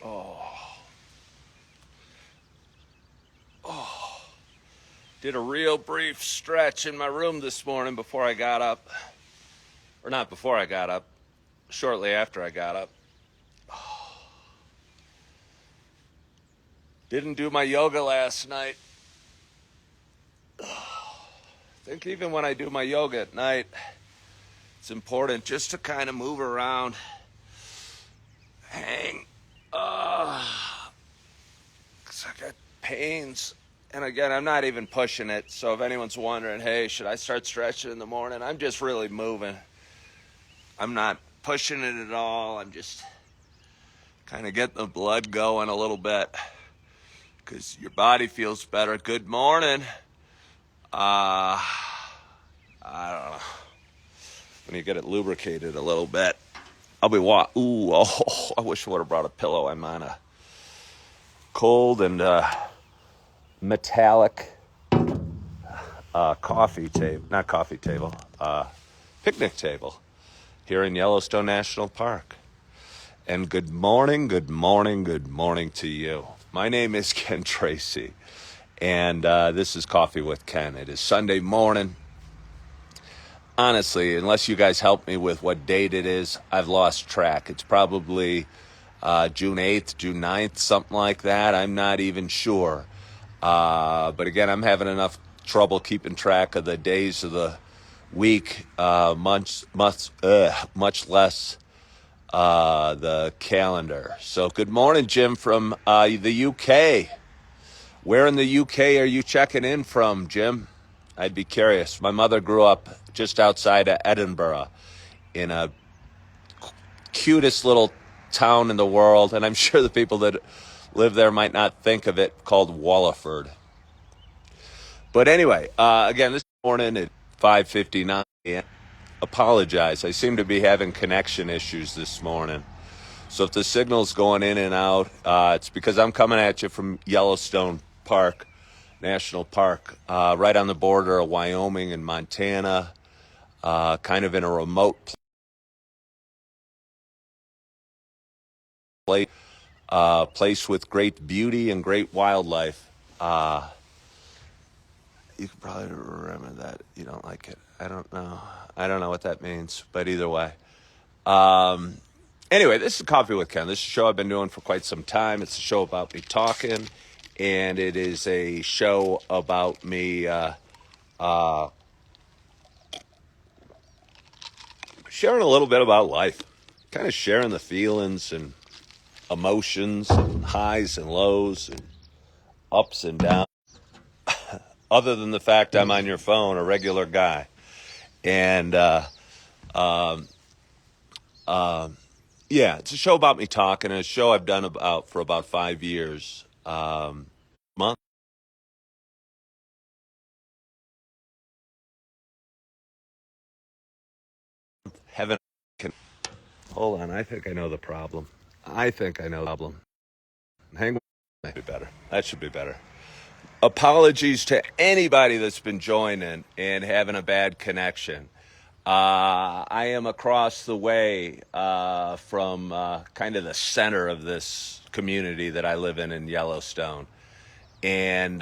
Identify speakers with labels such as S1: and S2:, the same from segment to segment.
S1: Oh, did a real brief stretch in my room this morning before I got up. Or not before I got up, shortly after I got up. Didn't do my yoga last night. I think even when I do my yoga at night, it's important just to kind of move around, hang, 'cause I got pains. And again, I'm not even pushing it. So if anyone's wondering, hey, should I start stretching in the morning? I'm just really moving. I'm not pushing it at all. I'm just kind of getting the blood going a little bit because your body feels better. Good morning. I don't know. When you get it lubricated a little bit, I'll be I wish I would have brought a pillow. I'm on a cold and metallic picnic table here in Yellowstone National Park. And good morning to you. My name is Ken Tracy, and this is Coffee with Ken. It is Sunday morning. Honestly, unless you guys help me with what date it is, I've lost track. It's probably June 8th, June 9th, something like that. I'm not even sure. But again, I'm having enough trouble keeping track of the days of the week, much less the calendar. So good morning, Jim, from the UK. Where in the UK are you checking in from, Jim? I'd be curious. My mother grew up just outside of Edinburgh in a cutest little town in the world, and I'm sure the people that live there might not think of it, called Wallingford. But anyway, again, this morning at 5:59 a.m. Apologize. I seem to be having connection issues this morning. So if the signal's going in and out, it's because I'm coming at you from Yellowstone Park, National Park, right on the border of Wyoming and Montana, kind of in a remote place with great beauty and great wildlife. You could probably remember that. You don't like it. I don't know. I don't know what that means, but either way. Anyway, this is Coffee with Ken. This is a show I've been doing for quite some time. It's a show about me talking, and it is a show about me sharing a little bit about life, kind of sharing the feelings and emotions and highs and lows and ups and downs. Other than the fact I'm on your phone, a regular guy. And yeah, it's a show about me talking, and a show I've done for about 5 years. Month. Heaven can hold on. I think I know the problem. Hang on. That should be better. That should be better. Apologies to anybody that's been joining and having a bad connection. I am across the way from kind of the center of this community that I live in Yellowstone. And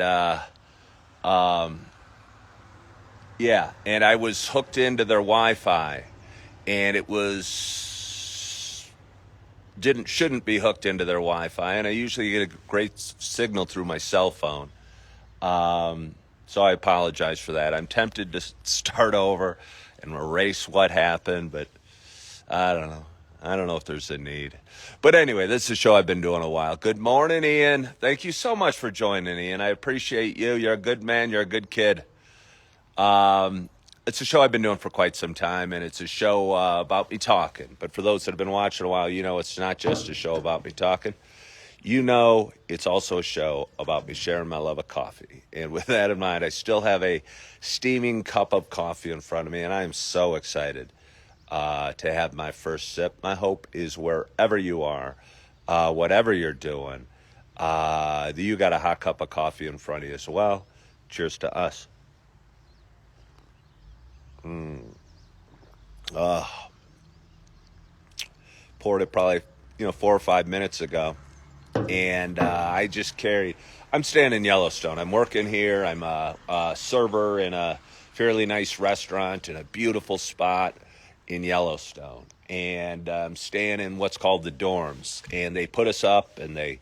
S1: yeah, and I was hooked into their Wi-Fi, and it was shouldn't be hooked into their Wi-Fi, and I usually get a great signal through my cell phone. So I apologize for that. I'm tempted to start over and erase what happened, but I don't know. I don't know if there's a need. But anyway, this is a show I've been doing a while. Good morning, Ian. Thank you so much for joining, Ian. I appreciate you. You're a good man. You're a good kid. It's a show I've been doing for quite some time, and it's a show about me talking. But for those that have been watching a while, you know it's not just a show about me talking. You know it's also a show about me sharing my love of coffee. And with that in mind, I still have a steaming cup of coffee in front of me, and I am so excited to have my first sip. My hope is wherever you are, whatever you're doing, you got a hot cup of coffee in front of you as well. Cheers to us. Poured it probably 4 or 5 minutes ago. and I just carried. I'm staying in Yellowstone. I'm working here. I'm a server in a fairly nice restaurant in a beautiful spot in Yellowstone, and I'm staying in what's called the dorms. And they put us up, and they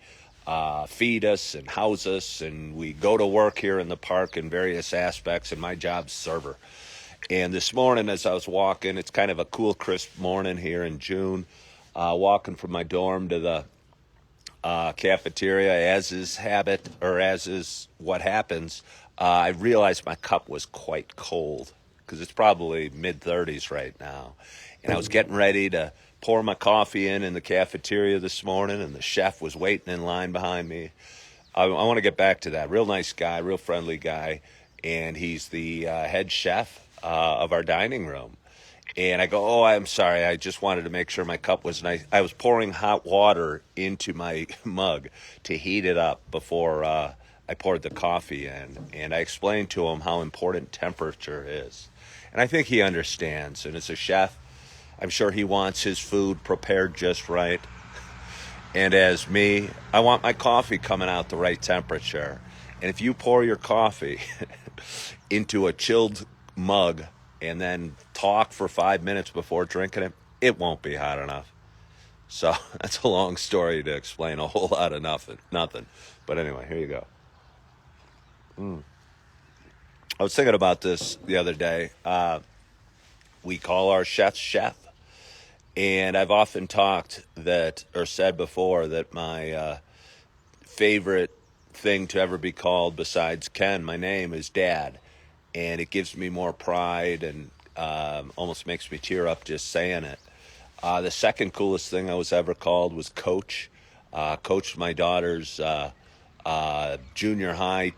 S1: feed us and house us, and we go to work here in the park in various aspects. And my job's server. And this morning, as I was walking, it's kind of a cool, crisp morning here in June. Walking from my dorm to the cafeteria, as is habit, or as is what happens, I realized my cup was quite cold because it's probably mid 30s right now. And I was getting ready to pour my coffee in the cafeteria this morning, and the chef was waiting in line behind me. I want to get back to that. Real nice guy, real friendly guy, and he's the head chef of our dining room. And I go, oh, I'm sorry. I just wanted to make sure my cup was nice. I was pouring hot water into my mug to heat it up before I poured the coffee in. And I explained to him how important temperature is. And I think he understands. And as a chef, I'm sure he wants his food prepared just right. And as me, I want my coffee coming out the right temperature. And if you pour your coffee into a chilled mug and then talk for 5 minutes before drinking it, it won't be hot enough. So that's a long story to explain a whole lot of nothing. But anyway, here you go. I was thinking about this the other day. We call our chef. And I've often talked that, or said before, that my favorite thing to ever be called besides Ken, my name, is Dad. And it gives me more pride and almost makes me tear up just saying it. The second coolest thing I was ever called was Coach. Coached my daughter's junior high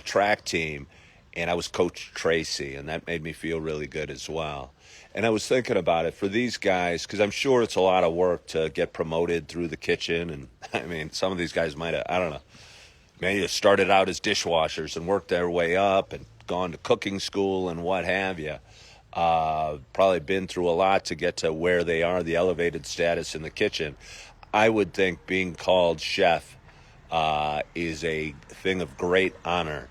S1: track team, and I was Coach Tracy, and that made me feel really good as well. And I was thinking about it for these guys, because I'm sure it's a lot of work to get promoted through the kitchen. And I mean, some of these guys might have, I don't know, maybe have started out as dishwashers and worked their way up and gone to cooking school and what have you. Probably been through a lot to get to where they are, the elevated status in the kitchen. I would think being called chef is a thing of great honor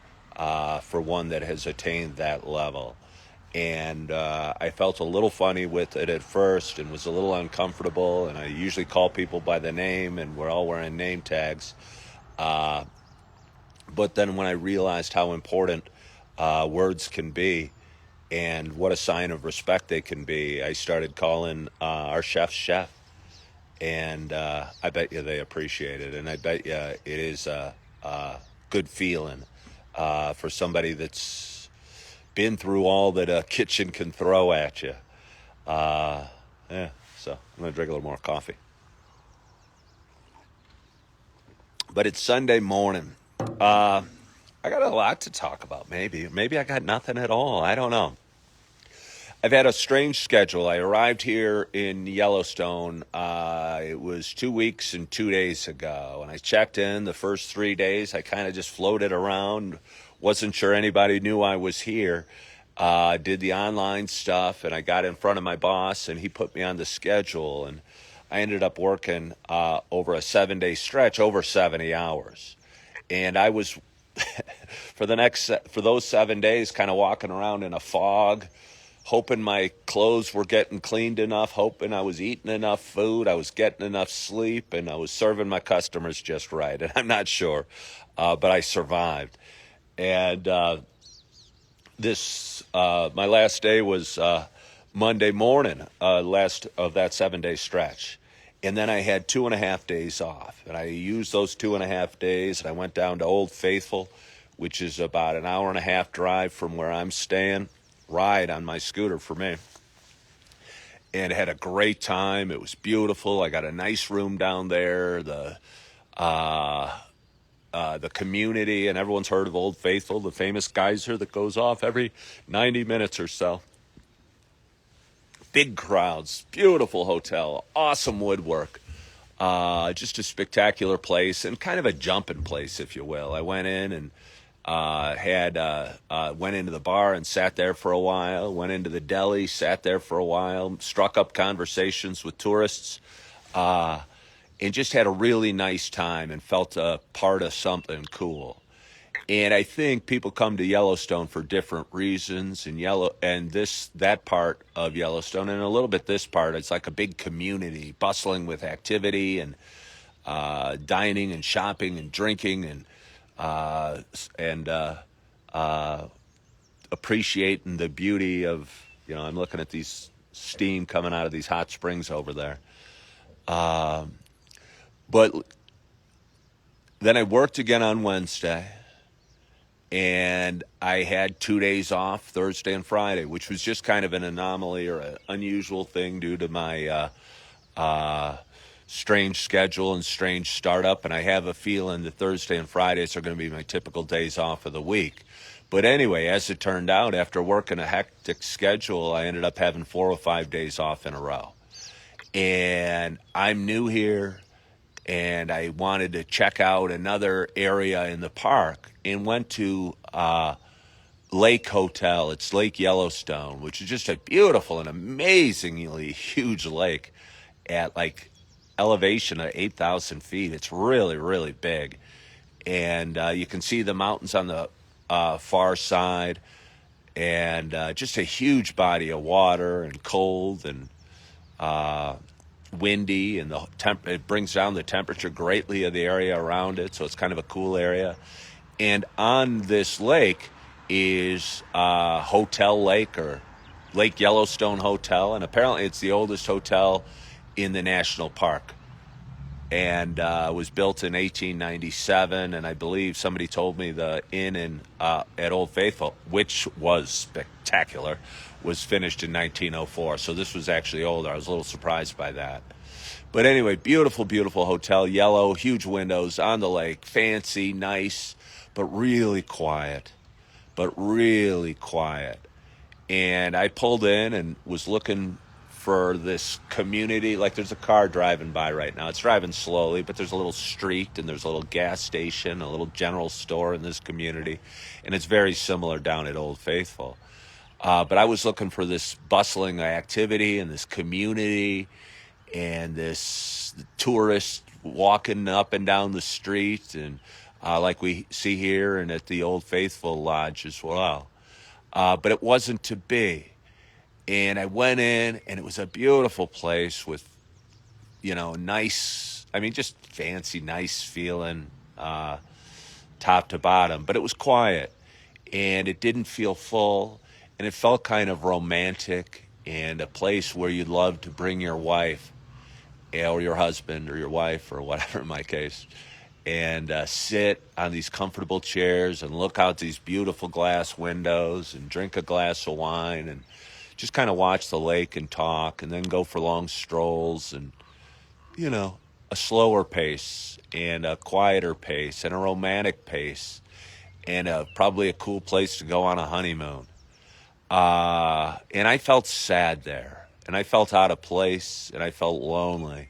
S1: for one that has attained that level. And I felt a little funny with it at first and was a little uncomfortable. And I usually call people by the name, and we're all wearing name tags. But then when I realized how important words can be and what a sign of respect they can be, I started calling our chef. And I bet you they appreciate it. And I bet you it is a good feeling for somebody that's been through all that a kitchen can throw at you. Yeah, so I'm going to drink a little more coffee. But it's Sunday morning. I got a lot to talk about, maybe. Maybe I got nothing at all. I don't know. I've had a strange schedule. I arrived here in Yellowstone. It was 2 weeks and 2 days ago. And I checked in the first 3 days. I kind of just floated around. Wasn't sure anybody knew I was here. Did the online stuff, and I got in front of my boss, and he put me on the schedule. And I ended up working over a 7-day stretch, over 70 hours. And I was, for those 7 days, kind of walking around in a fog, hoping my clothes were getting cleaned enough, hoping I was eating enough food, I was getting enough sleep, and I was serving my customers just right. And I'm not sure, but I survived. And my last day was Monday morning, last of that 7-day stretch. And then I had 2.5 days off. And I used those 2.5 days, and I went down to Old Faithful, which is about an hour and a half drive from where I'm staying. Ride on my scooter for me, and had a great time. It was beautiful. I got a nice room down there. The community, and everyone's heard of Old Faithful, the famous geyser that goes off every 90 minutes or so. Big crowds, beautiful hotel, awesome woodwork. Just a spectacular place, and kind of a jumping place, if you will. I went in and went into the bar and sat there for a while, went into the deli, sat there for a while, struck up conversations with tourists, and just had a really nice time and felt a part of something cool. And I think people come to Yellowstone for different reasons. And that part of Yellowstone, and a little bit this part, it's like a big community, bustling with activity and dining and shopping and drinking uh, and appreciating the beauty of. I'm looking at these steam coming out of these hot springs over there. But then I worked again on Wednesday, and I had 2 days off, Thursday and Friday, which was just kind of an anomaly or an unusual thing due to my uh, strange schedule and strange startup. And I have a feeling that Thursday and Fridays are going to be my typical days off of the week. But anyway, as it turned out, after working a hectic schedule, I ended up having 4 or 5 days off in a row. And I'm new here, and I wanted to check out another area in the park and went to Lake Hotel. It's Lake Yellowstone, which is just a beautiful and amazingly huge lake at like elevation of 8,000 feet. It's really, really big. And you can see the mountains on the far side, and just a huge body of water, and cold and windy, and it brings down the temperature greatly of the area around it, so it's kind of a cool area. And on this lake is Hotel Lake, or Lake Yellowstone Hotel, and apparently it's the oldest hotel in the national park, and was built in 1897. And I believe somebody told me the inn at Old Faithful, which was spectacular, was finished in 1904. So this was actually older. I was a little surprised by that. But anyway, beautiful, beautiful hotel, yellow, huge windows on the lake, fancy, nice, but really quiet. But really quiet. And I pulled in and was looking for this community. Like, there's a car driving by right now. It's driving slowly, but there's a little street, and there's a little gas station, a little general store in this community. And it's very similar down at Old Faithful. But I was looking for this bustling activity and this community and this tourist walking up and down the street, and like we see here and at the Old Faithful Lodge as well. But it wasn't to be. And I went in, and it was a beautiful place with, nice, I mean, just fancy, nice feeling, top to bottom. But it was quiet, and it didn't feel full, and it felt kind of romantic, and a place where you'd love to bring your wife, or your husband, or your wife, or whatever in my case, and sit on these comfortable chairs and look out these beautiful glass windows and drink a glass of wine and just kind of watch the lake and talk, and then go for long strolls, and, a slower pace and a quieter pace and a romantic pace, and probably a cool place to go on a honeymoon. And I felt sad there, and I felt out of place, and I felt lonely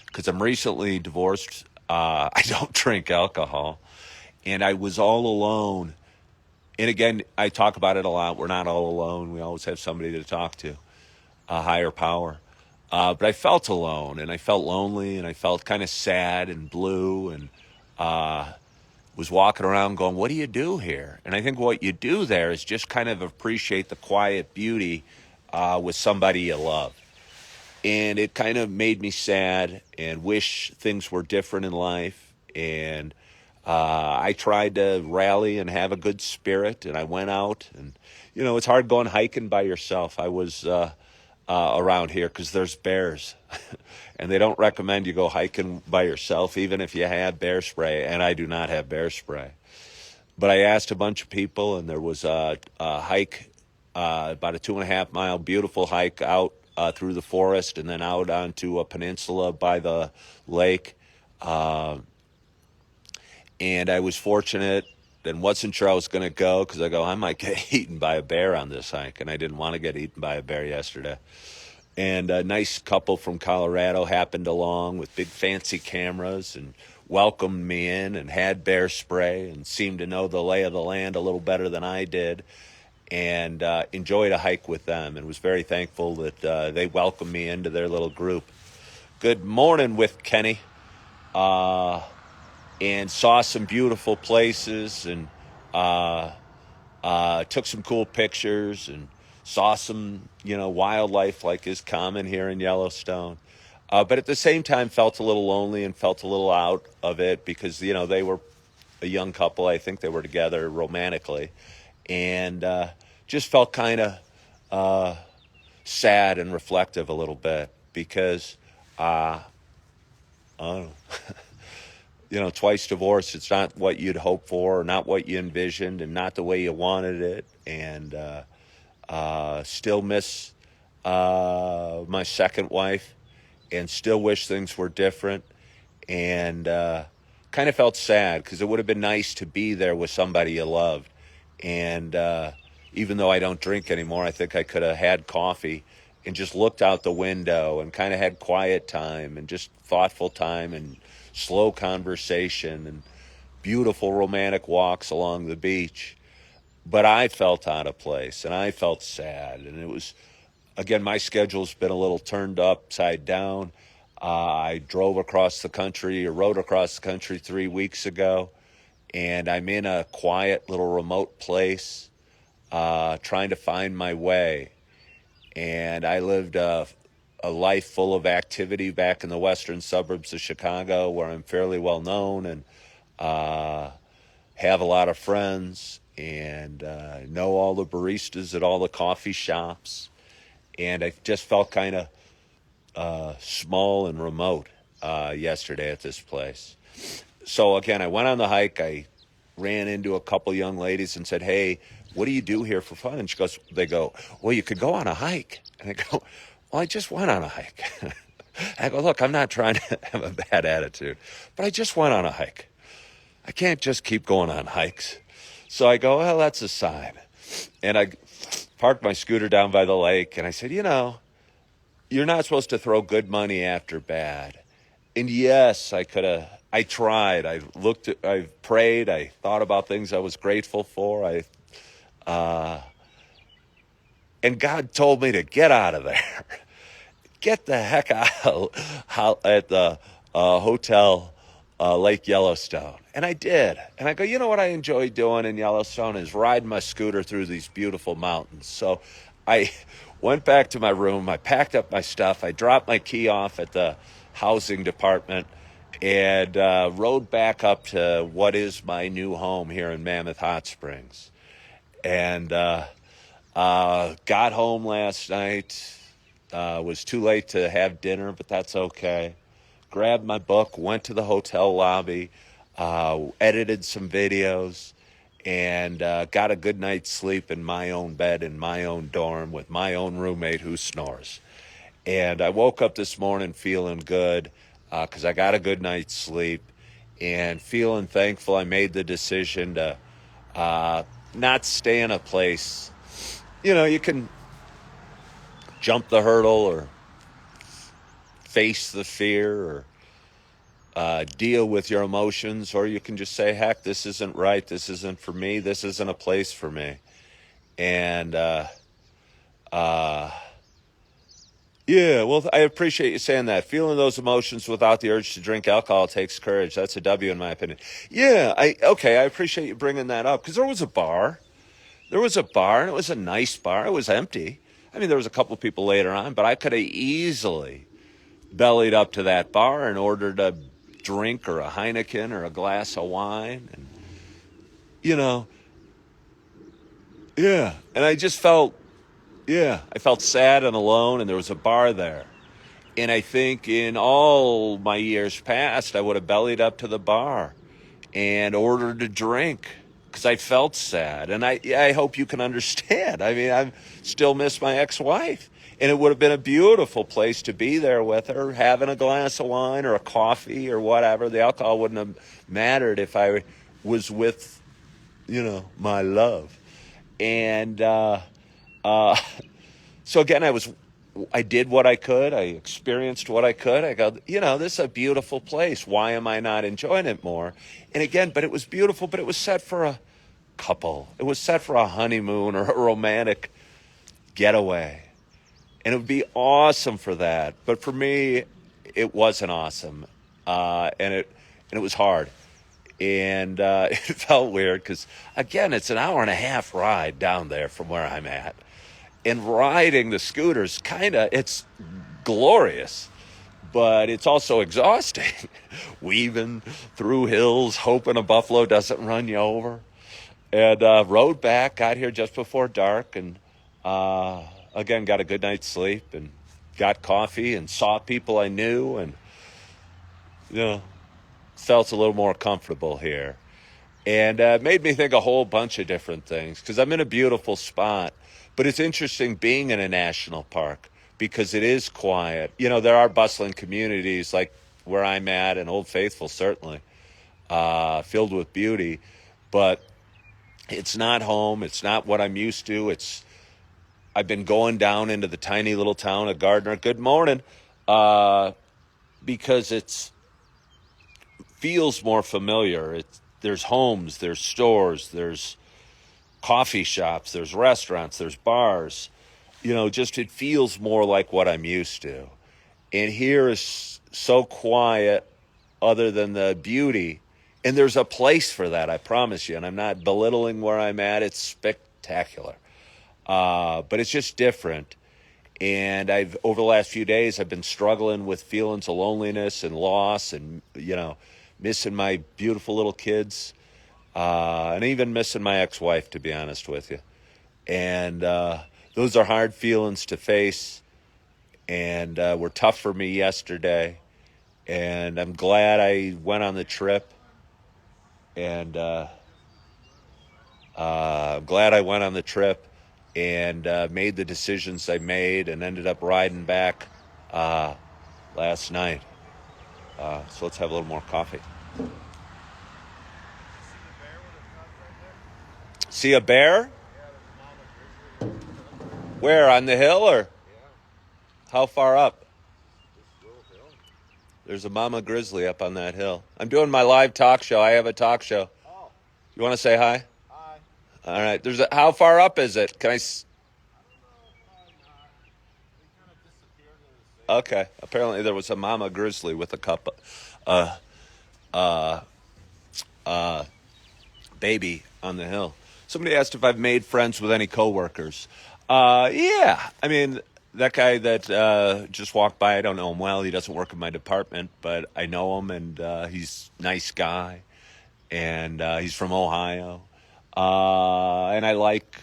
S1: because I'm recently divorced. I don't drink alcohol, and I was all alone. And again, I talk about it a lot. We're not all alone. We always have somebody to talk to, a higher power. But I felt alone, and I felt lonely, and I felt kind of sad and blue, and was walking around going, what do you do here? And I think what you do there is just kind of appreciate the quiet beauty with somebody you love. And it kind of made me sad and wish things were different in life. And I tried to rally and have a good spirit, and I went out. And, it's hard going hiking by yourself. I was around here because there's bears. And they don't recommend you go hiking by yourself, even if you have bear spray. And I do not have bear spray. But I asked a bunch of people, and there was a hike, about a 2.5 mile beautiful hike out through the forest, and then out onto a peninsula by the lake. And I was fortunate and wasn't sure I was going to go because I might get eaten by a bear on this hike, and I didn't want to get eaten by a bear yesterday. And a nice couple from Colorado happened along with big fancy cameras and welcomed me in and had bear spray and seemed to know the lay of the land a little better than I did, and enjoyed a hike with them, and was very thankful that they welcomed me into their little group. Good morning with Kenny. uh, and saw some beautiful places, and uh, took some cool pictures, and saw some, wildlife like is common here in Yellowstone. But at the same time, felt a little lonely and felt a little out of it because, they were a young couple. I think they were together romantically, and just felt kind of sad and reflective a little bit because, I don't know, twice divorced. It's not what you'd hoped for, or not what you envisioned, and not the way you wanted it. And still miss my second wife, and still wish things were different. And kind of felt sad because it would have been nice to be there with somebody you loved. And even though I don't drink anymore, I think I could have had coffee and just looked out the window and kind of had quiet time and just thoughtful time and slow conversation and beautiful romantic walks along the beach. But I felt out of place and I felt sad. And it was, again, my schedule's been a little turned upside down. I drove across the country, or rode across the country 3 weeks ago, and I'm in a quiet little remote place trying to find my way. And I lived a life full of activity back in the western suburbs of Chicago, where I'm fairly well known and have a lot of friends, and know all the baristas at all the coffee shops. And I just felt kind of small and remote yesterday at this place. So again, I went on the hike. I ran into a couple young ladies and said, "Hey, what do you do here for fun?" And they go, "Well, you could go on a hike." And I go, "Well, I just went on a hike." I go, "Look, I'm not trying to have a bad attitude, but I just went on a hike. I can't just keep going on hikes." So I go, "Well, that's a sign." And I parked my scooter down by the lake, and I said, "You're not supposed to throw good money after bad." And yes, I tried. I prayed. I thought about things I was grateful for. And God told me to get out of there. Get the heck out at the hotel Lake Yellowstone. And I did. And I go, you know what I enjoy doing in Yellowstone is riding my scooter through these beautiful mountains. So I went back to my room. I packed up my stuff. I dropped my key off at the housing department and rode back up to what is my new home here in Mammoth Hot Springs. And got home last night. Was too late to have dinner, but that's okay. Grabbed my book, went to the hotel lobby, edited some videos, and got a good night's sleep in my own bed in my own dorm with my own roommate who snores. And I woke up this morning feeling good because I got a good night's sleep and feeling thankful I made the decision to not stay in a place. You can jump the hurdle or face the fear or deal with your emotions, or you can just say, heck, this isn't right. This isn't for me. This isn't a place for me. And yeah, well, I appreciate you saying that. Feeling those emotions without the urge to drink alcohol takes courage. That's a W in my opinion. Yeah, I appreciate you bringing that up because there was a bar. And it was a nice bar. It was empty. I mean, there was a couple of people later on, but I could have easily bellied up to that bar and ordered a drink or a Heineken or a glass of wine. And, yeah. And I just felt, I felt sad and alone, and there was a bar there. And I think in all my years past, I would have bellied up to the bar and ordered a drink because I felt sad. And I hope you can understand. I mean, I still miss my ex-wife. And it would have been a beautiful place to be there with her, having a glass of wine or a coffee or whatever. The alcohol wouldn't have mattered if I was with, my love. And so again, I did what I could. I experienced what I could. I go, this is a beautiful place. Why am I not enjoying it more? And again, but it was beautiful, but it was set for a couple. It was set for a honeymoon or a romantic getaway. And it would be awesome for that. But for me, it wasn't awesome. and it was hard, and it felt weird because again, it's an hour and a half ride down there from where I'm at, and riding the scooters it's glorious, but it's also exhausting. Weaving through hills, hoping a buffalo doesn't run you over. And rode back, got here just before dark, and again, got a good night's sleep, and got coffee, and saw people I knew, and you know, felt a little more comfortable here. And made me think a whole bunch of different things, because I'm in a beautiful spot. But it's interesting being in a national park, because it is quiet. There are bustling communities like where I'm at, and Old Faithful certainly, filled with beauty. But it's not home. It's not what I'm used to. I've been going down into the tiny little town of Gardner. Good morning. Because it feels more familiar. There's homes, there's stores, there's coffee shops, there's restaurants, there's bars. Just it feels more like what I'm used to. And here is so quiet, other than the beauty. And there's a place for that, I promise you. And I'm not belittling where I'm at. It's spectacular. But it's just different. And over the last few days, I've been struggling with feelings of loneliness and loss, and, missing my beautiful little kids, and even missing my ex-wife, to be honest with you. And those are hard feelings to face, and were tough for me yesterday. And I'm glad I went on the trip. And I'm glad I went on the trip and made the decisions I made, and ended up riding back last night. So let's have a little more coffee. See a bear? Where, on the hill, or how far up? There's a mama grizzly up on that hill. I'm doing my live talk show. I have a talk show. You want to say hi?
S2: Hi.
S1: All right. How far up is it? Can I?
S2: I don't know. Probably not. They kind of disappeared in the
S1: Okay. Apparently there was a mama grizzly with a cup baby on the hill. Somebody asked if I've made friends with any coworkers. Yeah. I mean, that guy that just walked by, I don't know him well. He doesn't work in my department, but I know him, and he's a nice guy, and he's from Ohio. And I like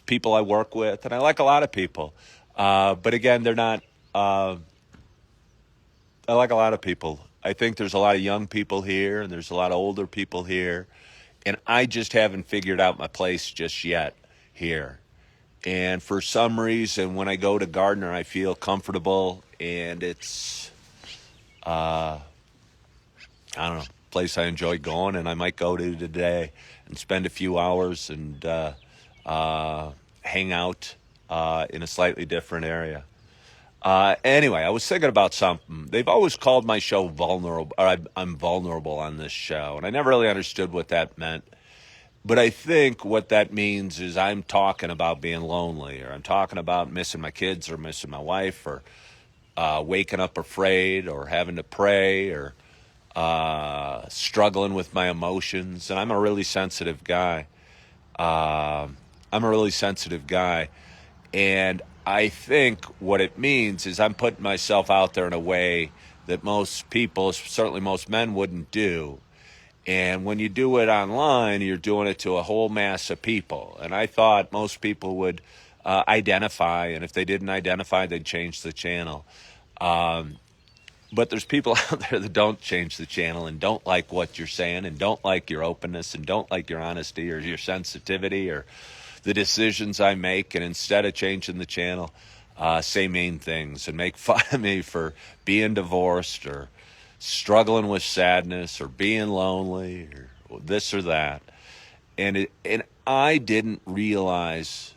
S1: people I work with, and I like a lot of people. But again, they're not. I like a lot of people. I think there's a lot of young people here, and there's a lot of older people here, and I just haven't figured out my place just yet here. And for some reason, when I go to Gardner, I feel comfortable, and it's, I don't know, place I enjoy going, and I might go to today and spend a few hours and hang out in a slightly different area. Anyway, I was thinking about something. They've always called my show vulnerable, or I'm vulnerable on this show, and I never really understood what that meant. But I think what that means is I'm talking about being lonely, or I'm talking about missing my kids, or missing my wife, or waking up afraid, or having to pray, or struggling with my emotions. And I'm a really sensitive guy. I'm a really sensitive guy. And I think what it means is I'm putting myself out there in a way that most people, certainly most men, wouldn't do. And when you do it online, you're doing it to a whole mass of people. And I thought most people would identify, and if they didn't identify, they'd change the channel. But there's people out there that don't change the channel, and don't like what you're saying, and don't like your openness, and don't like your honesty or your sensitivity or the decisions I make. And instead of changing the channel, say mean things and make fun of me for being divorced, or struggling with sadness, or being lonely, or this or that. And I didn't realize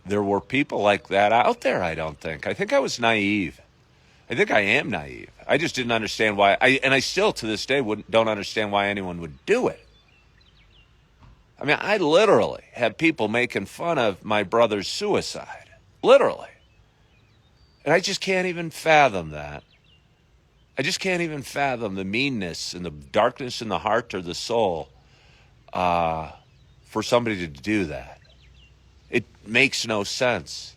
S1: there were people like that out there. I think I was naive. I think I am naive. I just didn't understand why. And I still to this day don't understand why anyone would do it. I mean, I literally had people making fun of my brother's suicide. Literally. And I just can't even fathom that. I just can't even fathom the meanness and the darkness in the heart or the soul for somebody to do that. It makes no sense.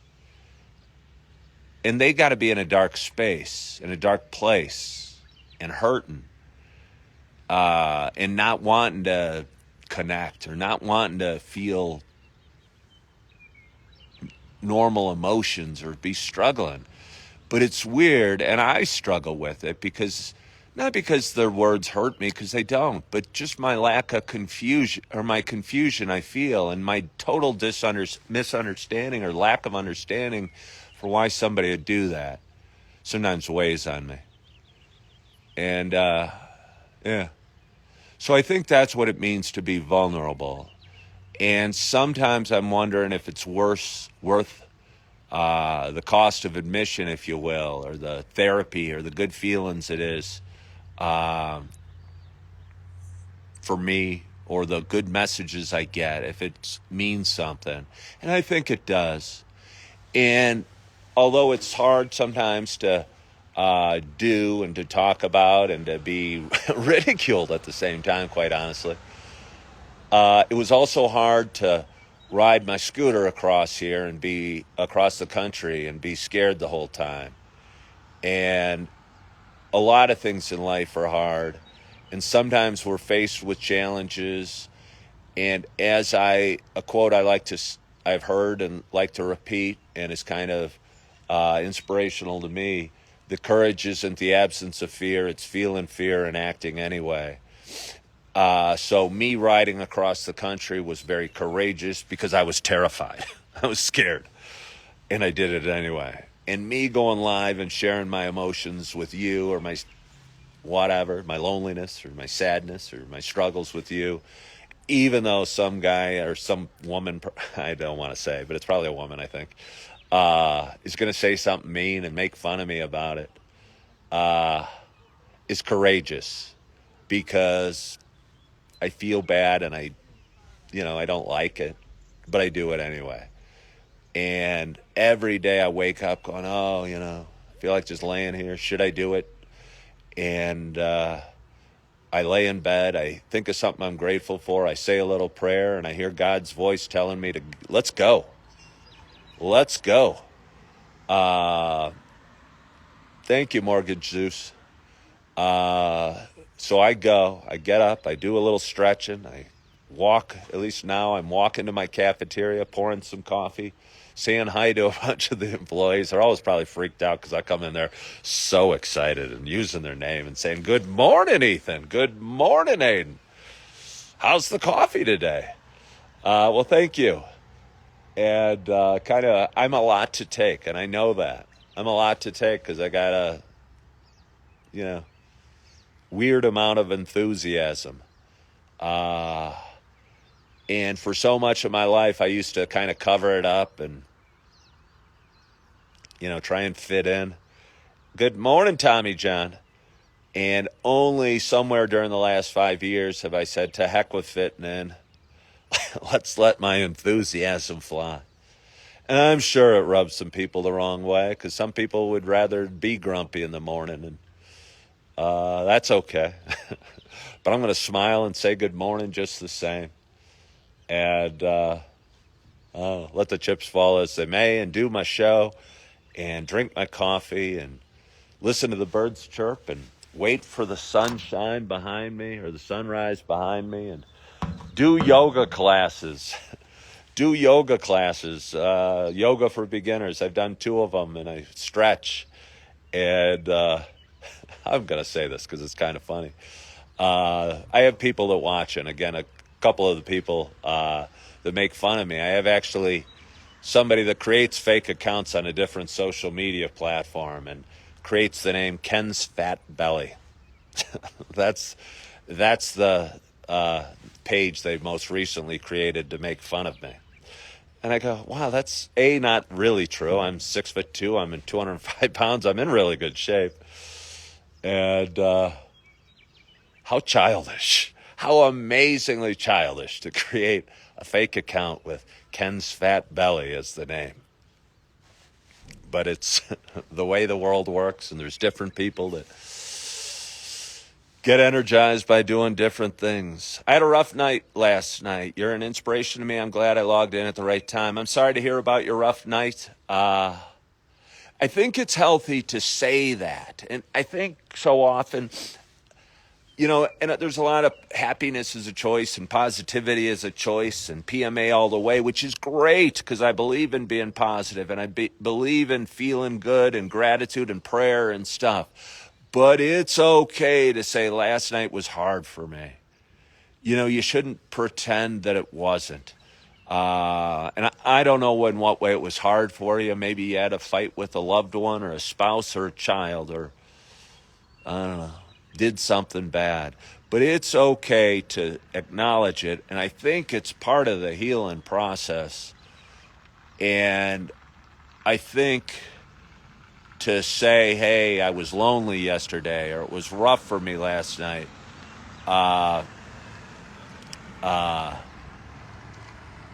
S1: And they got to be in a dark space, in a dark place, and hurting, and not wanting to connect or not wanting to feel normal emotions or be struggling. But it's weird, and I struggle with it because not because their words hurt me, because they don't, but just my lack of confusion or my confusion I feel and my total misunderstanding or lack of understanding for why somebody would do that sometimes weighs on me. And yeah. So I think that's what it means to be vulnerable. And sometimes I'm wondering if it's worth the cost of admission, if you will, or the therapy or the good feelings it is um, for me, or the good messages I get, if it means something. And I think it does. And although it's hard sometimes to do and to talk about and to be ridiculed at the same time, quite honestly, it was also hard to ride my scooter across here and be across the country and be scared the whole time. And a lot of things in life are hard. And sometimes we're faced with challenges. And as a quote I've heard and like to repeat, and is kind of inspirational to me, the courage isn't the absence of fear, it's feeling fear and acting anyway. So me riding across the country was very courageous because I was terrified. I was scared. And I did it anyway. And me going live and sharing my emotions with you, or my whatever, my loneliness or my sadness or my struggles with you, even though some guy or some woman, I don't want to say, but it's probably a woman, I think, is going to say something mean and make fun of me about it, is courageous, because I feel bad and I don't like it, but I do it anyway. And every day I wake up going, oh, I feel like just laying here. Should I do it? And I lay in bed. I think of something I'm grateful for. I say a little prayer, and I hear God's voice telling me to, let's go. Let's go. Uh, Thank you, Mortgage Zeus. So I go. I get up. I do a little stretching. I walk. At least now I'm walking to my cafeteria, pouring some coffee, saying hi to a bunch of the employees. They're always probably freaked out because I come in there so excited and using their name and saying, good morning, Ethan. Good morning, Aiden. How's the coffee today? Well, thank you. And I'm a lot to take, and I know that. I'm a lot to take because I got a, you know, weird amount of enthusiasm. And for so much of my life, I used to kind of cover it up and, try and fit in. Good morning, Tommy John. And only somewhere during the last 5 years have I said, to heck with fitting in. Let's let my enthusiasm fly. And I'm sure it rubs some people the wrong way, because some people would rather be grumpy in the morning, and that's okay. But I'm going to smile and say good morning just the same. And let the chips fall as they may, and do my show and drink my coffee and listen to the birds chirp and wait for the sunshine behind me or the sunrise behind me, and do yoga classes. Do yoga classes, yoga for beginners. I've done 2 of them, and I stretch. And I'm going to say this because it's kind of funny. I have people that watch, and again, a couple of the people that make fun of me. I have actually somebody that creates fake accounts on a different social media platform and creates the name Ken's Fat Belly. that's the page they most recently created to make fun of me. And I go, wow, that's not really true. I'm 6'2". I'm in 205 pounds. I'm in really good shape. And how childish, how amazingly childish to create a fake account with Ken's Fat Belly as the name. But it's the way the world works, and there's different people that Get energized by doing different things. I had a rough night last night. You're an inspiration to me. I'm glad I logged in at the right time. I'm sorry to hear about your rough night. I think it's healthy to say that. And I think so often, and there's a lot of happiness as a choice and positivity as a choice and PMA all the way, which is great because I believe in being positive and believe in feeling good and gratitude and prayer and stuff. But it's okay to say last night was hard for me. You shouldn't pretend that it wasn't. And I don't know in what way it was hard for you. Maybe you had a fight with a loved one or a spouse or a child or, I don't know, did something bad. But it's okay to acknowledge it. And I think it's part of the healing process. And I think to say, hey, I was lonely yesterday or it was rough for me last night,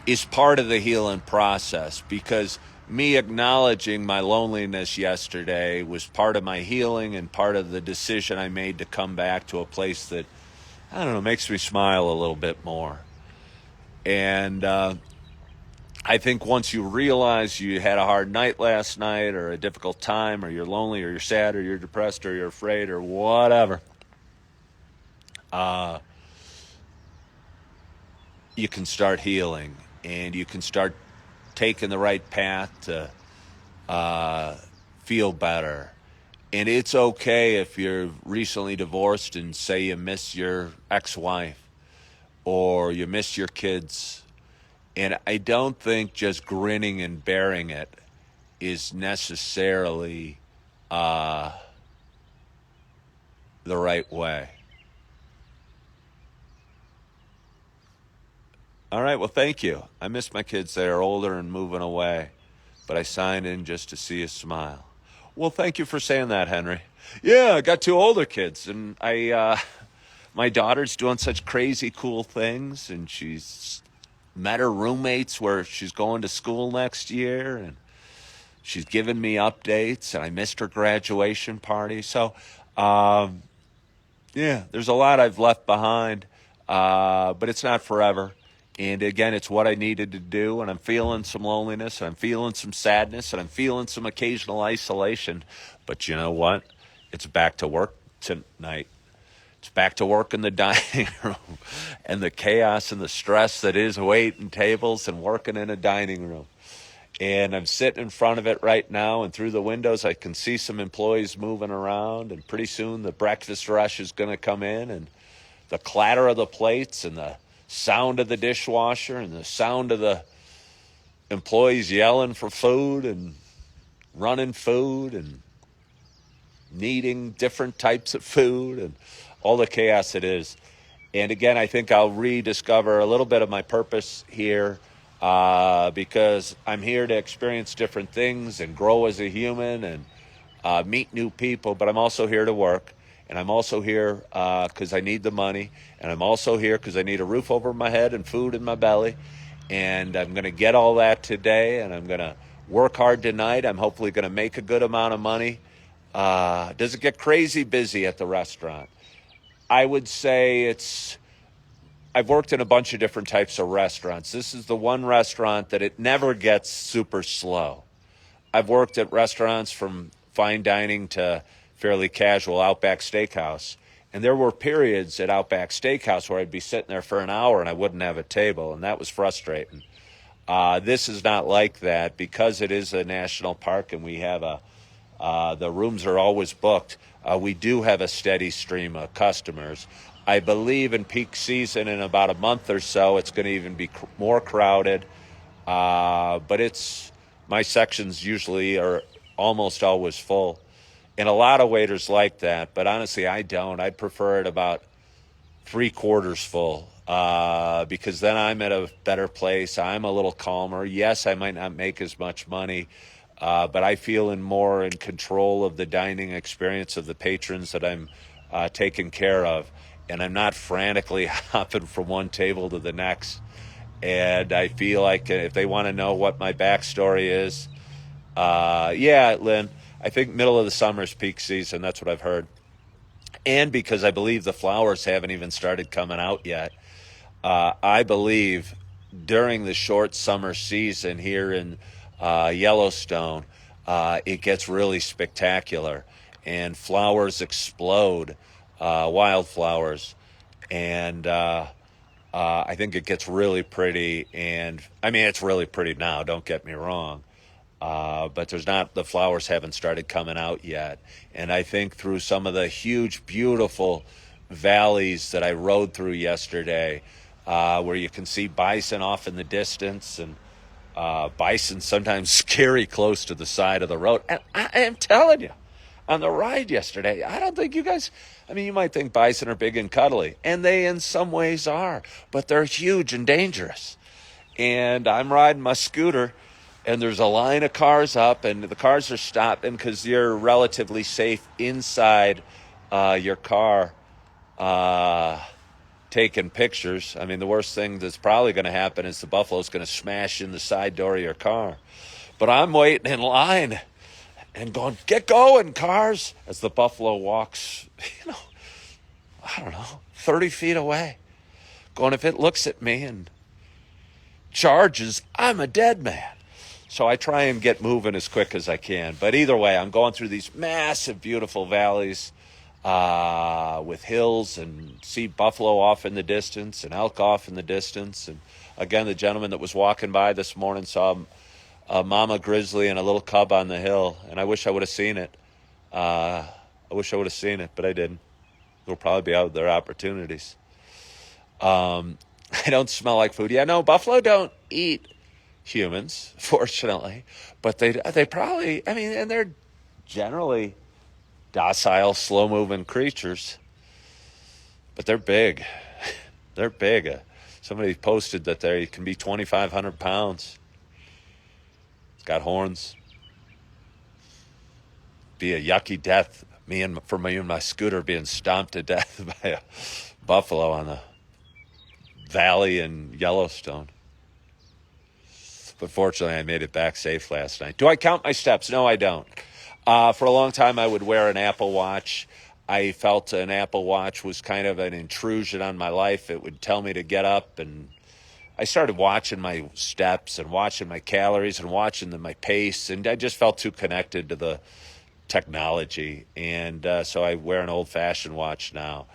S1: is part of the healing process, because me acknowledging my loneliness yesterday was part of my healing and part of the decision I made to come back to a place that, I don't know, makes me smile a little bit more. And I think once you realize you had a hard night last night or a difficult time or you're lonely or you're sad or you're depressed or you're afraid or whatever, you can start healing and you can start taking the right path to feel better. And it's okay if you're recently divorced and say you miss your ex-wife or you miss your kids. And I don't think just grinning and bearing it is necessarily the right way. All right, well, thank you. I miss my kids. They are older and moving away, but I signed in just to see a smile. Well, thank you for saying that, Henry. Yeah, I got two older kids, and my daughter's doing such crazy cool things, and she's met her roommates where she's going to school next year, and she's given me updates, and I missed her graduation party. So, yeah, there's a lot I've left behind, but it's not forever. And again, it's what I needed to do, and I'm feeling some loneliness, and I'm feeling some sadness, and I'm feeling some occasional isolation. But you know what? It's back to work tonight. It's back to work in the dining room and the chaos and the stress that is waiting tables and working in a dining room. And I'm sitting in front of it right now, and through the windows I can see some employees moving around, and pretty soon the breakfast rush is going to come in, and the clatter of the plates and the sound of the dishwasher and the sound of the employees yelling for food and running food and needing different types of food and all the chaos it is. And again, I think I'll rediscover a little bit of my purpose here, because I'm here to experience different things and grow as a human and meet new people, but I'm also here to work. And I'm also here because I need the money. And I'm also here because I need a roof over my head and food in my belly. And I'm going to get all that today. And I'm going to work hard tonight. I'm hopefully going to make a good amount of money. Does it get crazy busy at the restaurant? I would say I've worked in a bunch of different types of restaurants. This is the one restaurant that it never gets super slow. I've worked at restaurants from fine dining to fairly casual Outback Steakhouse. And there were periods at Outback Steakhouse where I'd be sitting there for an hour and I wouldn't have a table, and that was frustrating. This is not like that because it is a national park and we have the rooms are always booked. We do have a steady stream of customers. I believe in peak season in about a month or so, it's going to even be more crowded. But my sections usually are almost always full. And a lot of waiters like that, but honestly, I don't. I'd prefer it about 3/4 full, because then I'm at a better place. I'm a little calmer. Yes, I might not make as much money, but I feel more in control of the dining experience of the patrons that I'm taking care of. And I'm not frantically hopping from one table to the next. And I feel like if they want to know what my backstory is, yeah, Lynn, I think middle of the summer is peak season. That's what I've heard. and because I believe the flowers haven't even started coming out yet. I believe during the short summer season here in Yellowstone, it gets really spectacular and flowers explode, wildflowers. And I think it gets really pretty. And I mean, it's really pretty now, don't get me wrong. But the flowers haven't started coming out yet. And I think through some of the huge, beautiful valleys that I rode through yesterday, where you can see bison off in the distance, and bison sometimes scary close to the side of the road. And I am telling you, on the ride yesterday, I don't think you guys, I mean, you might think bison are big and cuddly, and they in some ways are, but they're huge and dangerous. And I'm riding my scooter, and there's a line of cars up, and the cars are stopping because you're relatively safe inside your car taking pictures. I mean, the worst thing that's probably going to happen is the buffalo's going to smash in the side door of your car. But I'm waiting in line and going, get going, cars, as the buffalo walks, I don't know, 30 feet away. Going, if it looks at me and charges, I'm a dead man. So I try and get moving as quick as I can. But either way, I'm going through these massive, beautiful valleys with hills, and see buffalo off in the distance and elk off in the distance. And again, the gentleman that was walking by this morning saw a mama grizzly and a little cub on the hill. And I wish I would have seen it. I wish I would have seen it, but I didn't. There'll probably be other opportunities. I don't smell like food. Yeah, no, buffalo don't eat humans, fortunately, but they probably, I mean, and they're generally docile, slow-moving creatures, but they're big. They're big. Somebody posted that they can be 2,500 pounds. It's got horns. Be a yucky death. Me and my scooter being stomped to death by a buffalo on the valley in Yellowstone. But fortunately, I made it back safe last night. Do I count my steps? No, I don't. For a long time, I would wear an Apple Watch. I felt an Apple Watch was kind of an intrusion on my life. It would tell me to get up, and I started watching my steps and watching my calories and watching my pace, and I just felt too connected to the technology. And so I wear an old-fashioned watch now.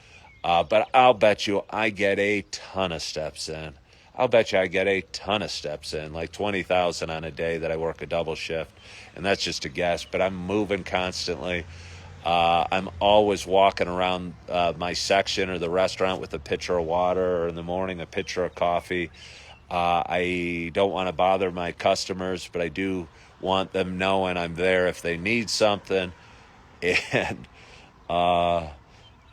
S1: But I'll bet you I get a ton of steps in. I'll bet you I get a ton of steps in, like 20,000 on a day that I work a double shift. And that's just a guess, but I'm moving constantly. I'm always walking around my section or the restaurant with a pitcher of water, or in the morning a pitcher of coffee. I don't want to bother my customers, but I do want them knowing I'm there if they need something. And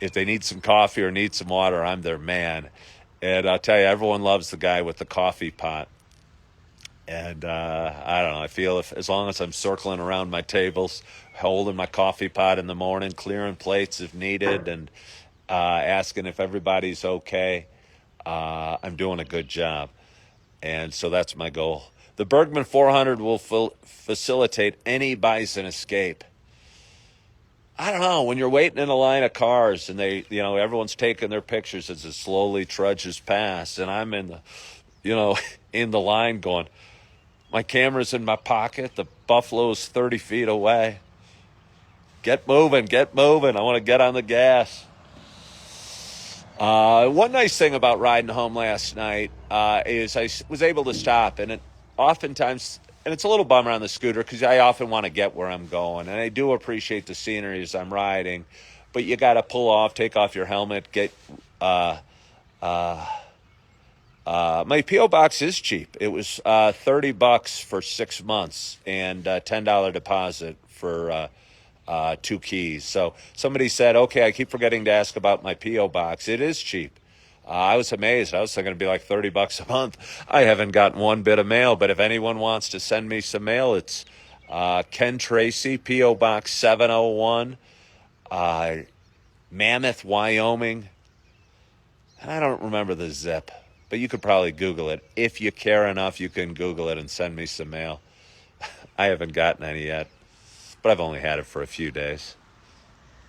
S1: if they need some coffee or need some water, I'm their man. And I'll tell you, everyone loves the guy with the coffee pot. And I don't know, I feel as long as I'm circling around my tables, holding my coffee pot in the morning, clearing plates if needed, and asking if everybody's okay, I'm doing a good job. And so that's my goal. The Bergman 400 will facilitate any bison escape. I don't know, when you're waiting in a line of cars and everyone's taking their pictures as it slowly trudges past, and I'm in in the line going, my camera's in my pocket, the buffalo's 30 feet away. Get moving. I want to get on the gas. One nice thing about riding home last night is I was able to stop, and it's a little bummer on the scooter because I often want to get where I'm going, and I do appreciate the scenery as I'm riding, but you got to pull off, take off your helmet, get. My P.O. box is cheap. It was $30 for 6 months and $10 deposit for 2 keys. So somebody said, okay, I keep forgetting to ask about my P.O. box. It is cheap. I was amazed. I was thinking it'd be like $30 a month. I haven't gotten one bit of mail, but if anyone wants to send me some mail, it's Ken Tracy, P.O. Box 701, Mammoth, Wyoming. And I don't remember the zip, but you could probably Google it. If you care enough, you can Google it and send me some mail. I haven't gotten any yet, but I've only had it for a few days.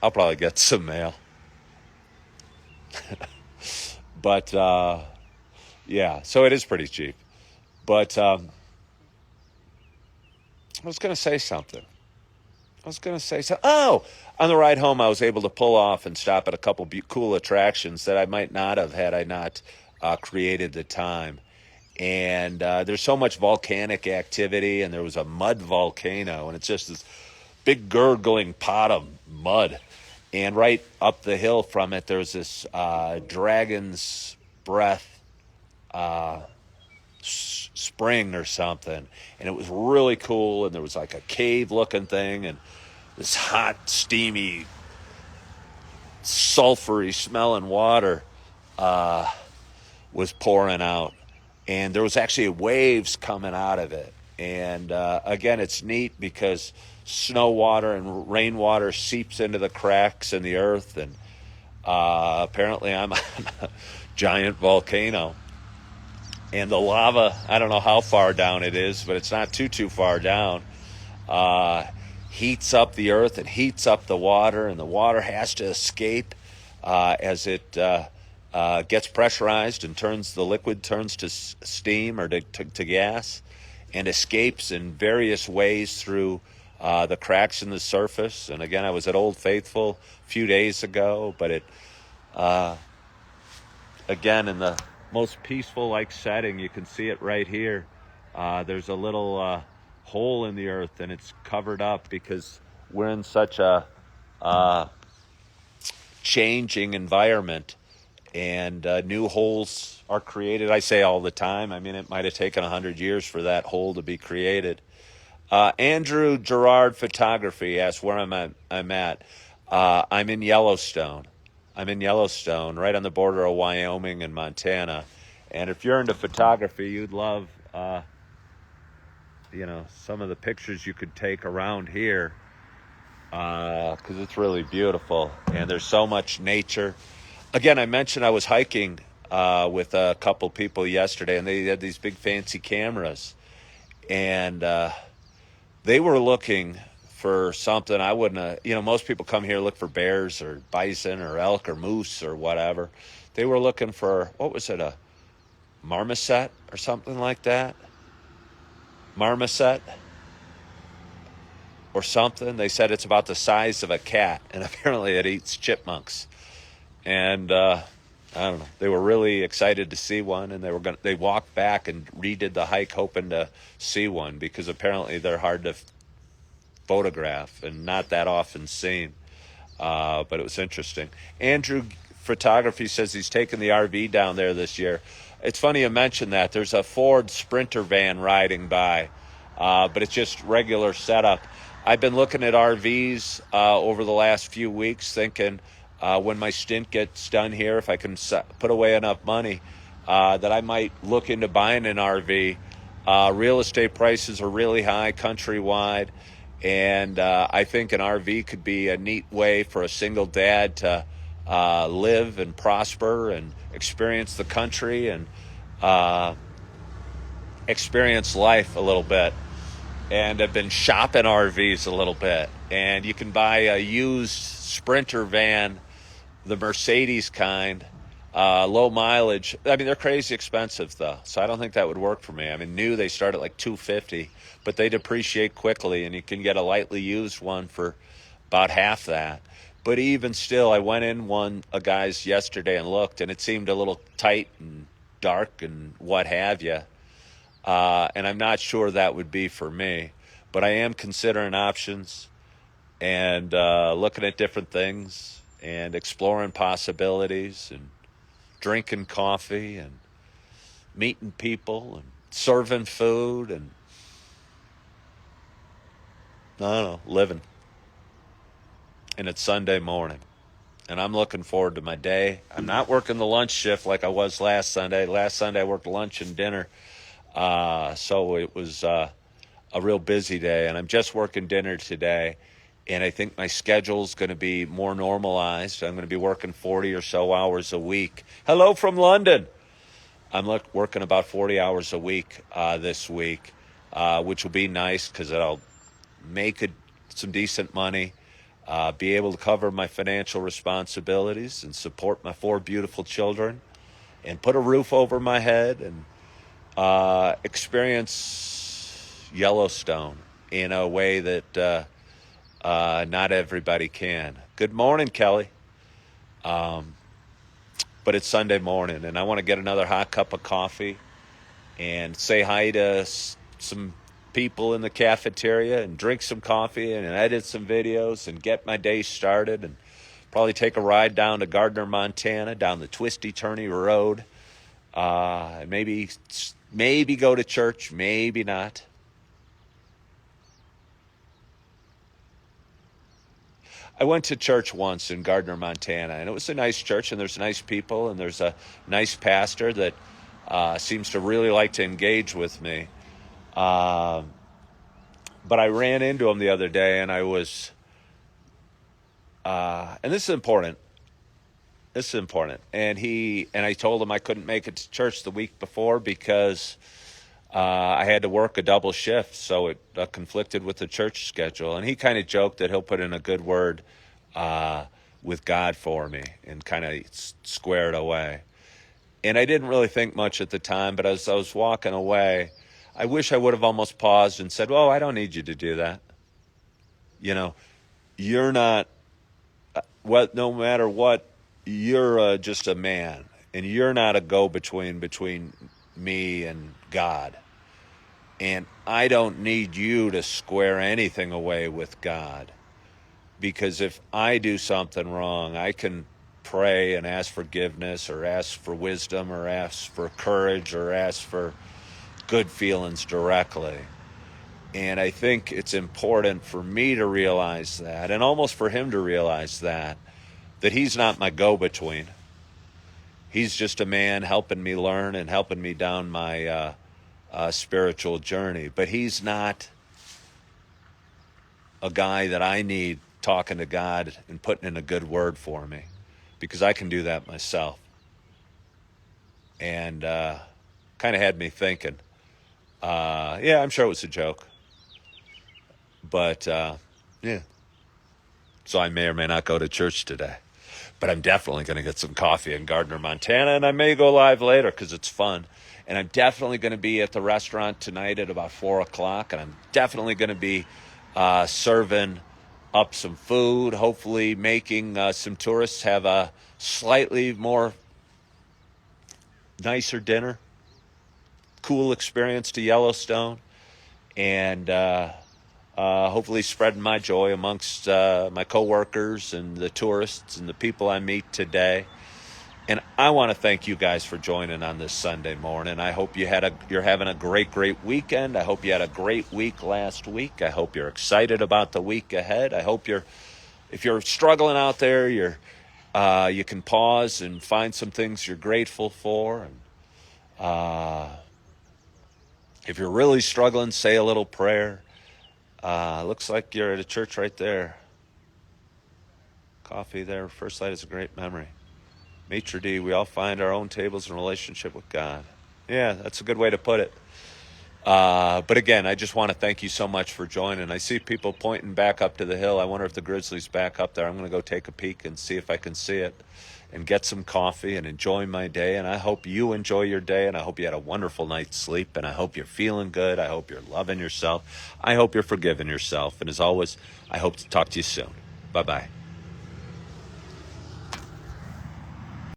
S1: I'll probably get some mail. But yeah, so it is pretty cheap. But I was going to say something. I was going to say so. Oh, on the ride home, I was able to pull off and stop at a couple cool attractions that I might not have had I not created the time. And there's so much volcanic activity, and there was a mud volcano, and it's just this big gurgling pot of mud. And right up the hill from it, there's this dragon's breath spring or something, and it was really cool. And there was like a cave looking thing, and this hot, steamy, sulfury smelling water was pouring out, and there was actually waves coming out of it. And again, it's neat because snow water and rainwater seeps into the cracks in the earth, and apparently I'm on a giant volcano. And the lava, I don't know how far down it is, but it's not too far down. Uh, Heats up the earth and heats up the water, and the water has to escape as it gets pressurized and the liquid turns to steam or to gas, and escapes in various ways through the cracks in the surface. And again, I was at Old Faithful a few days ago, but it again, in the most peaceful like setting, you can see it right here. There's a little hole in the earth, and it's covered up because we're in such a changing environment, and new holes are created. I say all the time. I mean, it might have taken 100 years for that hole to be created. Andrew Gerard Photography asks where I'm at. I'm in Yellowstone. I'm in Yellowstone, right on the border of Wyoming and Montana. And if you're into photography, you'd love, some of the pictures you could take around here, because it's really beautiful. And there's so much nature. Again, I mentioned I was hiking with a couple people yesterday, and they had these big fancy cameras. And they were looking for something I wouldn't have, most people come here look for bears or bison or elk or moose or whatever. They were looking for, what was it, a marmoset or something like that? Marmoset or something. They said it's about the size of a cat, and apparently it eats chipmunks. And I don't know. They were really excited to see one, and they walked back and redid the hike hoping to see one, because apparently they're hard to photograph and not that often seen. But it was interesting. Andrew Photography says he's taking the RV down there this year. It's funny you mentioned that. There's a Ford Sprinter van riding by, but it's just regular setup. I've been looking at RVs over the last few weeks, thinking when my stint gets done here, if I can put away enough money, that I might look into buying an RV. Real estate prices are really high countrywide. And I think an RV could be a neat way for a single dad to live and prosper and experience the country and experience life a little bit. And I've been shopping RVs a little bit. And you can buy a used Sprinter van, the Mercedes kind, low mileage. I mean, they're crazy expensive though, so I don't think that would work for me. I mean, new they start at like $250, but they depreciate quickly, and you can get a lightly used one for about half that. But even still, I went in a guy's yesterday and looked, and it seemed a little tight and dark and what have you. And I'm not sure that would be for me, but I am considering options and looking at different things and exploring possibilities and drinking coffee and meeting people and serving food and, I don't know, living. And it's Sunday morning, and I'm looking forward to my day. I'm not working the lunch shift like I was last Sunday. Last Sunday I worked lunch and dinner, so it was a real busy day, and I'm just working dinner today. And I think my schedule's going to be more normalized. I'm going to be working 40 or so hours a week. Hello from London. I'm working about 40 hours a week this week, which will be nice because I'll make some decent money, be able to cover my financial responsibilities and support my 4 beautiful children, and put a roof over my head and experience Yellowstone in a way that not everybody can. Good morning, Kelly. But it's Sunday morning, and I want to get another hot cup of coffee and say hi to some people in the cafeteria and drink some coffee and edit some videos and get my day started and probably take a ride down to Gardner, Montana, down the twisty, turny road. And maybe go to church, maybe not. I went to church once in Gardner, Montana, and it was a nice church, and there's nice people, and there's a nice pastor that seems to really like to engage with me. But I ran into him the other day, and and this is important. This is important. And I told him I couldn't make it to church the week before because I had to work a double shift, so it conflicted with the church schedule. And he kind of joked that he'll put in a good word with God for me and kind of square it away. And I didn't really think much at the time, but as I was walking away, I wish I would have almost paused and said, "Well, I don't need you to do that. You know, you're not, no matter what, you're just a man, and you're not a go-between between me and God. And I don't need you to square anything away with God. Because if I do something wrong, I can pray and ask forgiveness or ask for wisdom or ask for courage or ask for good feelings directly. And I think it's important for me to realize that, and almost for him to realize that he's not my go-between. He's just a man helping me learn and helping me down my spiritual journey. But he's not a guy that I need talking to God and putting in a good word for me, because I can do that myself. And kind of had me thinking, yeah, I'm sure it was a joke. But yeah. So I may or may not go to church today. But I'm definitely going to get some coffee in Gardner, Montana, and I may go live later because it's fun. And I'm definitely going to be at the restaurant tonight at about 4 o'clock, and I'm definitely going to be serving up some food, hopefully making some tourists have a slightly more nicer dinner, cool experience to Yellowstone, and hopefully spreading my joy amongst my coworkers and the tourists and the people I meet today. And I want to thank you guys for joining on this Sunday morning. I hope you're having a great weekend. I hope you had a great week last week. I hope you're excited about the week ahead. I hope if you're struggling out there, you can pause and find some things you're grateful for. And if you're really struggling, say a little prayer. Looks like you're at a church right there. Coffee there. First Light is a great memory. Maitre d', we all find our own tables in relationship with God. Yeah, that's a good way to put it. But again, I just want to thank you so much for joining. I see people pointing back up to the hill. I wonder if the grizzly's back up there. I'm going to go take a peek and see if I can see it and get some coffee and enjoy my day. And I hope you enjoy your day, and I hope you had a wonderful night's sleep, and I hope you're feeling good. I hope you're loving yourself. I hope you're forgiving yourself. And as always, I hope to talk to you soon. Bye-bye.